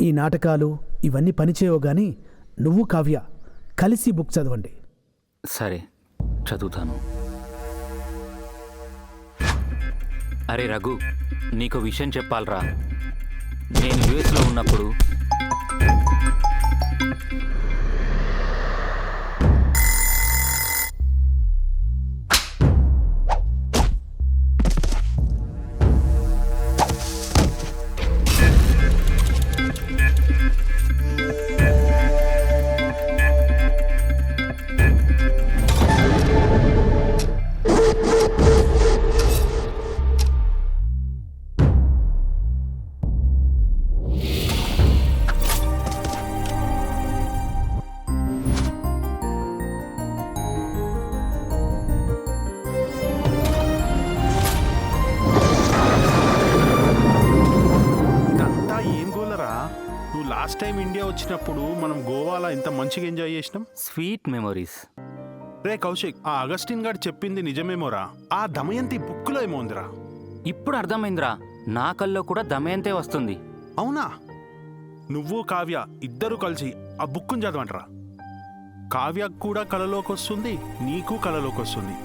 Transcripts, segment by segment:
ఈ నాటకాలు ఇవన్నీ పనిచేయవు గాని నువ్వు కావ్య కలిసి బుక్ చదవండి. సరే, చదువుతాను. అరే రఘు, నీకు విషయం చెప్పాలరా. నేను యుఎస్లో ఉన్నప్పుడు లాస్ట్ టైం ఇండియా వచ్చినప్పుడు మనం గోవాలో ఎంత మంచిగా ఎంజాయ్ చేసినాం. Sweet memories. రే కౌశిక్, ఆ అగస్టిన్ గారు చెప్పింది నిజమేమోరా? ఆ దమయంతి బుక్కులో ఏమో ఉందిరా. ఇప్పుడు అర్థమైందిరా, నా కల్లో కూడా దమయంతే వస్తుంది. అవునా? నువ్వు కావ్య ఇద్దరు కలిసి ఆ బుక్కుని చదవండిరా. కావ్య కూడా కళలోకి వస్తుంది, నీకు కళలోకి వస్తుంది.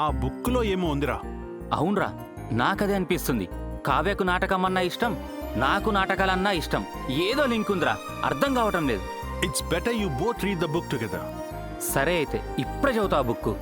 ఆ బుక్కులో ఏమో ఉందిరా. అవునరా, నాకదే అనిపిస్తుంది. కావ్యకు నాటకం అన్నా ఇష్టం, నాకు నాటకాలన్నా ఇష్టం. ఏదో లింక్ ఉందిరా, అర్థం కావటం లేదు. It's better you both read the book together. సరే అయితే ఇప్పుడే చదువుతా ఆ బుక్.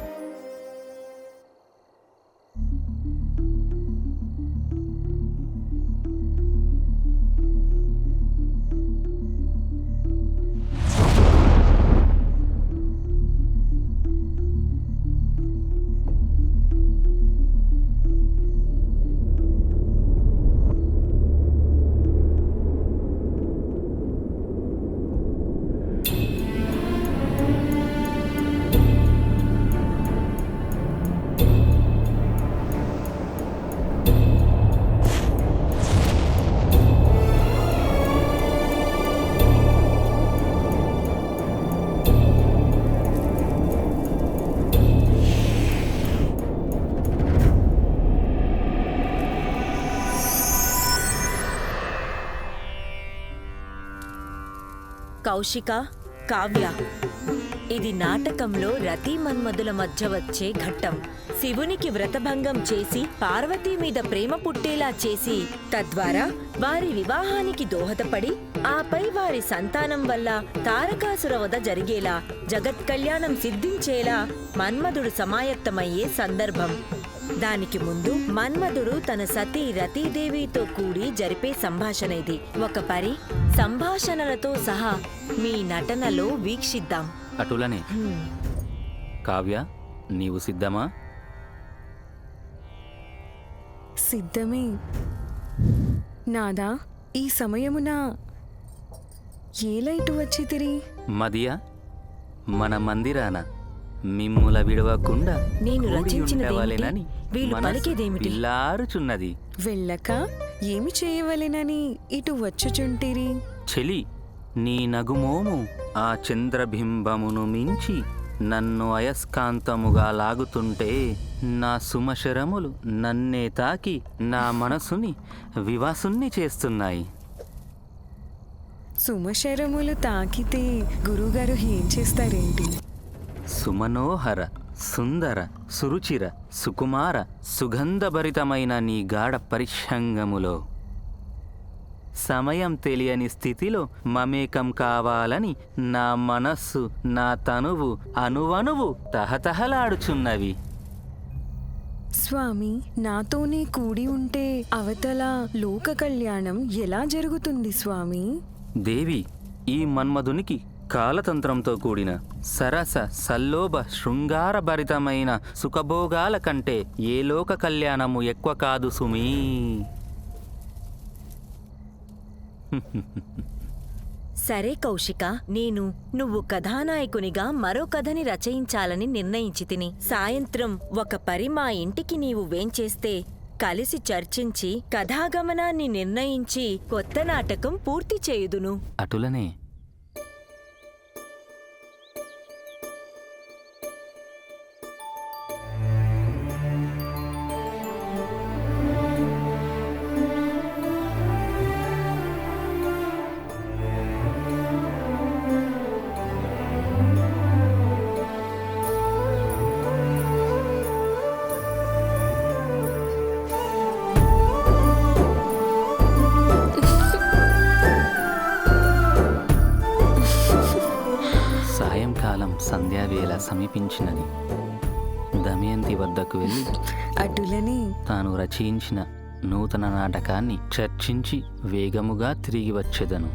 కౌశిక, కావ్య, ఇది నాటకంలో రతి మన్మధుల మధ్య వచ్చే ఘట్టం. శివునికి వ్రతభంగం చేసి పార్వతీ మీద ప్రేమ పుట్టేలా చేసి తద్వారా వారి వివాహానికి దోహదపడి ఆపై వారి సంతానం వల్ల తారకాసుర వధ జరిగేలా, జగత్ కళ్యాణం సిద్ధించేలా మన్మధుడు సమాయత్తమయ్యే సందర్భం. దానికి ముందు మన్మధుడు తన సతీ రతీదేవితో కూడి జరిపే సంభాషణ ఇది. ఒక పరి సంభాషణలతో సహా మీ నటనలో వీక్షిద్దాం. అటులనే. కావ్య, నీవు సిద్ధమా? సిద్ధమే నాదా. ఈ సమయమున ఏలైటు వచ్చి తిరి మదియా, మన మందిరాన మిమ్ముల విడవకుండా నేను రచించినదేమిటి? వీళ్ళు పలికేదేమిటి? పిల్లారుచున్నది. వెళ్ళక ఏమి చేయవలెనని ఇటు వచ్చుచుంటిరి? చెలి, నీ నగుమోము ఆ చంద్రబింబమును మించి నన్ను అయస్కాంతముగా లాగుతుంటే నా సుమశరములు నన్నే తాకి నా మనసుని వివాసుని చేస్తున్నాయి. సుమశరములు తాకితే గురుగారు ఏం చేస్తారేంటి? సుమనోహర, సుందర, సురుచిర, సుకుమార, సుగంధభరితమైన నీ గాఢ పరిషంగములో సమయం తెలియని స్థితిలో మమేకం కావాలని నా మనస్సు, నా తనువు అణువణువు తహతహలాడుచున్నవి. స్వామి, నాతోనే కూడి ఉంటే అవతల లోక కళ్యాణం ఎలా జరుగుతుంది స్వామి? దేవి, ఈ మన్మధునికి కాలతంత్రంతో కూడిన సరస సల్లోభ శృంగారభరితమైన సుఖభోగాల కంటే ఏ లోక కళ్యాణము ఎక్కువ కాదు సుమీ. సరే కౌశిక, నువ్వు కథానాయకునిగా మరో కథని రచయించాలని నిర్ణయించితిని. సాయంత్రం ఒక పరి మా ఇంటికి నీవు వేంచేస్తే కలిసి చర్చించి కథాగమనాన్ని నిర్ణయించి కొత్త నాటకం పూర్తి చేయుదును. అటులనే. సంధ్యావేళ సమీపించినది. దమయంతి వద్దకు వెళ్ళి అటులని తాను రచయించిన నూతన నాటకాన్ని చర్చించి వేగముగా తిరిగి వచ్చెదను.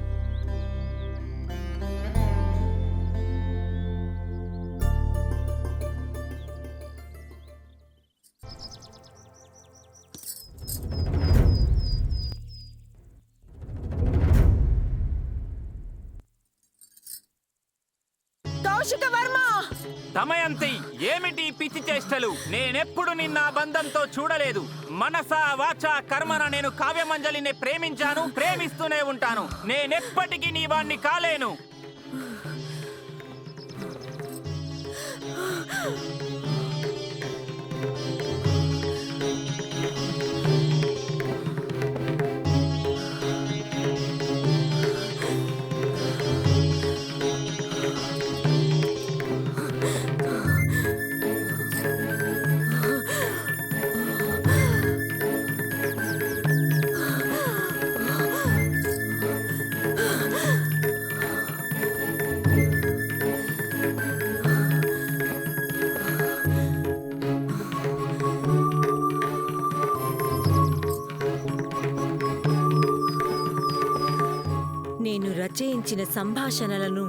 కౌశిక వర్మ! దమయంతి, ఏమిటి పిచ్చి చేష్టలు? నేనెప్పుడు నిన్న బంధంతో చూడలేదు. మనసా వాచా కర్మన నేను కావ్యమంజలిని ప్రేమించాను, ప్రేమిస్తూనే ఉంటాను. నేనెప్పటికీ నీ వాణ్ణి కాలేను. నేను రచయించిన సంభాషణలను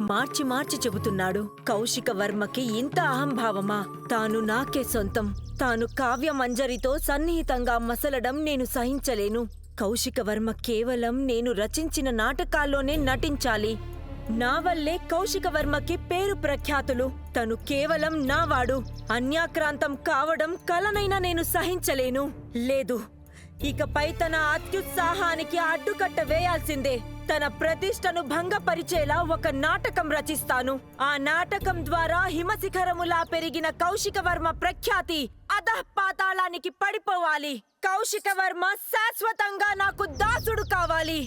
మార్చి మార్చి చెబుతున్నాడు. కౌశిక వర్మకి ఇంత అహంభావమా? తాను నాకే సొంతం. తాను కావ్యమంజరితో సన్నిహితంగా మసలడం నేను సహించలేను. కౌశిక వర్మ కేవలం నేను రచించిన నాటకాల్లోనే నటించాలి. నా వల్లే కౌశిక వర్మకి పేరు ప్రఖ్యాతులు. తను కేవలం నావాడు. అన్యాక్రాంతం కావడం కలనైనా నేను సహించలేను. లేదు, ఇకపై తన అత్యుత్సాహానికి అడ్డుకట్ట వేయాల్సిందే. తన ప్రతిష్టను భంగపరిచేలా ఒక నాటకం రచిస్తాను. ఆ నాటకం ద్వారా హిమశిఖరములా పెరిగిన కౌశిక వర్మ ప్రఖ్యాతి అధఃపాతాళానికి పడిపోవాలి. కౌశిక వర్మ శాశ్వతంగా నాకు దాసుడు కావాలి.